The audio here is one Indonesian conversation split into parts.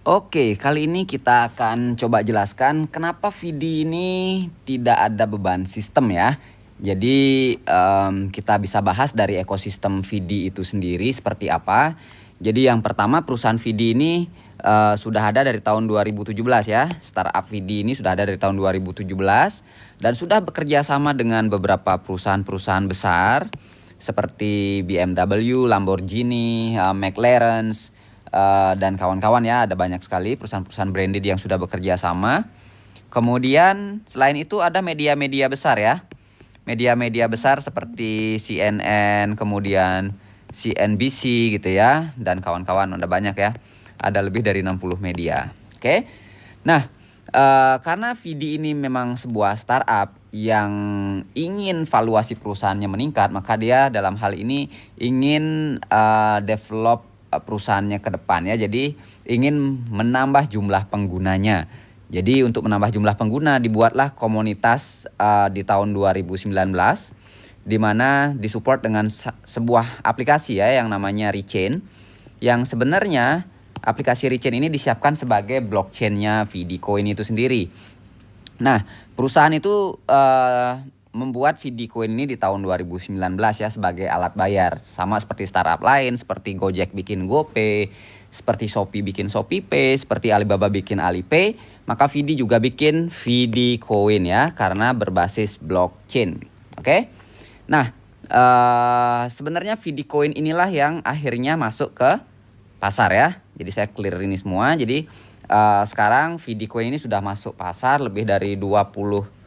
Oke, kali ini kita akan coba jelaskan kenapa VD ini tidak ada beban sistem ya. Jadi kita bisa bahas dari ekosistem VD itu sendiri seperti apa. Jadi yang pertama, perusahaan VD ini sudah ada dari tahun 2017 ya. Startup VD ini sudah ada dari tahun 2017 dan sudah bekerja sama dengan beberapa perusahaan-perusahaan besar seperti BMW, Lamborghini, McLaren, dan kawan-kawan ya. Ada banyak sekali perusahaan-perusahaan branded yang sudah bekerja sama. Kemudian selain itu ada media-media besar ya. Media-media besar seperti CNN, kemudian CNBC gitu ya, dan kawan-kawan, ada banyak ya. Ada lebih dari 60 media. Oke. Nah, karena VD ini memang sebuah startup yang ingin valuasi perusahaannya meningkat, maka dia dalam hal ini ingin develop perusahaannya ke depan ya. Jadi ingin menambah jumlah penggunanya. Jadi untuk menambah jumlah pengguna dibuatlah komunitas di tahun 2019 di mana disupport dengan sebuah aplikasi ya yang namanya Rechain, yang sebenarnya aplikasi Rechain ini disiapkan sebagai blockchain-nya VD Coin itu sendiri. Nah, perusahaan itu membuat VD Coin ini di tahun 2019 ya sebagai alat bayar. Sama seperti startup lain, seperti Gojek bikin GoPay, seperti Shopee bikin ShopeePay, seperti Alibaba bikin Alipay, maka VD juga bikin VD Coin ya, karena berbasis blockchain. Oke? Nah, sebenarnya VD Coin inilah yang akhirnya masuk ke pasar ya. Jadi saya clear ini semua. Jadi sekarang VD Coin ini sudah masuk pasar lebih dari 20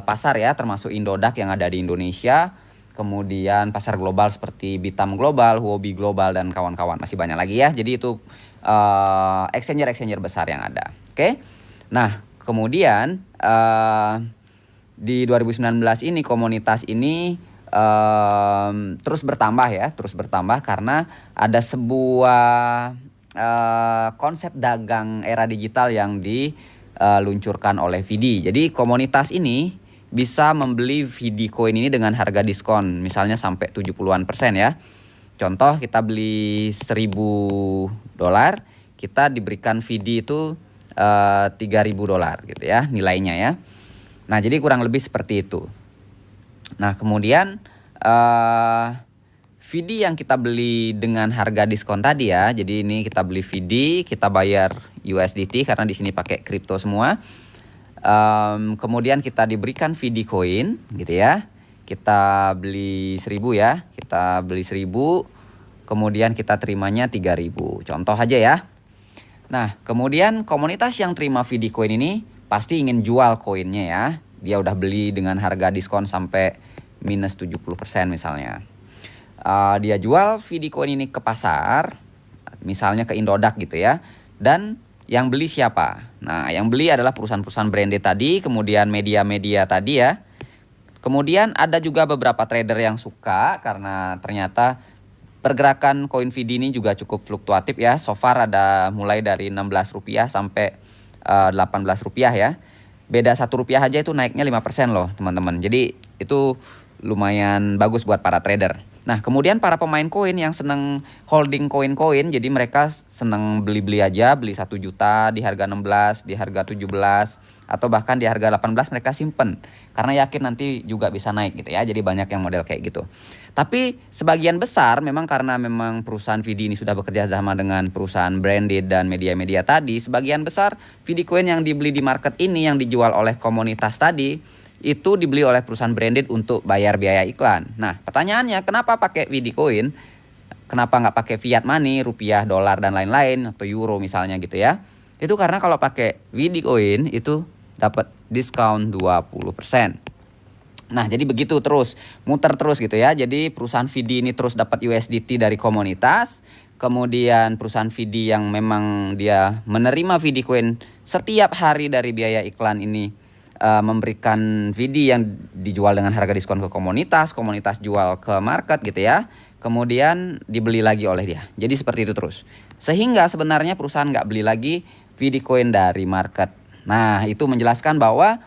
pasar ya, termasuk Indodax yang ada di Indonesia. Kemudian pasar global seperti Bitam Global, Huobi Global, dan kawan-kawan. Masih banyak lagi ya. Jadi itu exchanger-exchanger besar yang ada. Oke. Nah, kemudian di 2019 ini komunitas ini terus bertambah ya, terus bertambah karena ada sebuah konsep dagang era digital yang diluncurkan oleh VD. Jadi komunitas ini bisa membeli VD Coin ini dengan harga diskon, misalnya sampai 70-an% ya. Contoh, kita beli $1.000, kita diberikan VD itu $3.000 gitu ya nilainya ya. Nah, jadi kurang lebih seperti itu. Nah, kemudian VD yang kita beli dengan harga diskon tadi ya. Jadi ini kita beli VD, kita bayar USDT karena di sini pakai kripto semua. Kemudian kita diberikan VD Coin gitu ya. Kita beli 1.000 ya. Kita beli 1.000, kemudian kita terimanya 3.000. Contoh aja ya. Nah, kemudian komunitas yang terima VD Coin ini pasti ingin jual koinnya ya. Dia udah beli dengan harga diskon sampai minus 70% misalnya. Dia jual VD Coin ini ke pasar, misalnya ke Indodax gitu ya. Dan yang beli siapa? Nah, yang beli adalah perusahaan-perusahaan branded tadi, kemudian media-media tadi ya. Kemudian ada juga beberapa trader yang suka karena ternyata pergerakan koin VD ini juga cukup fluktuatif ya. So far ada mulai dari Rp16 sampai Rp18 ya. Beda Rp1 aja itu naiknya 5% loh teman-teman. Jadi itu lumayan bagus buat para trader. Nah, kemudian para pemain koin yang seneng holding koin-koin, jadi mereka seneng beli-beli aja, beli 1 juta di harga 16, di harga 17, atau bahkan di harga 18 mereka simpen karena yakin nanti juga bisa naik gitu ya. Jadi banyak yang model kayak gitu. Tapi sebagian besar memang karena memang perusahaan VD ini sudah bekerja sama dengan perusahaan branded dan media-media tadi, sebagian besar VD Coin yang dibeli di market ini yang dijual oleh komunitas tadi itu dibeli oleh perusahaan branded untuk bayar biaya iklan. Nah, pertanyaannya kenapa pakai VD Coin? Kenapa nggak pakai fiat money, rupiah, dolar, dan lain-lain, atau euro misalnya gitu ya? Itu karena kalau pakai VD Coin itu dapat diskon 20%. Nah, jadi begitu terus, muter terus gitu ya. Jadi perusahaan VD ini terus dapat USDT dari komunitas. Kemudian perusahaan VD yang memang dia menerima VD Coin setiap hari dari biaya iklan ini memberikan VD yang dijual dengan harga diskon ke komunitas, komunitas jual ke market gitu ya. Kemudian dibeli lagi oleh dia. Jadi seperti itu terus. Sehingga sebenarnya perusahaan nggak beli lagi VD Coin dari market. Nah, itu menjelaskan bahwa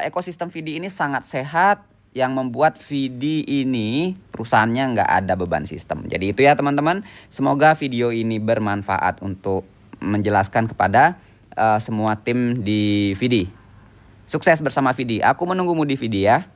ekosistem VD ini sangat sehat, yang membuat VD ini perusahaannya nggak ada beban sistem. Jadi itu ya teman-teman. Semoga video ini bermanfaat untuk menjelaskan kepada semua tim di Vidi. Sukses bersama Vidi. Aku menunggumu di Vidi ya.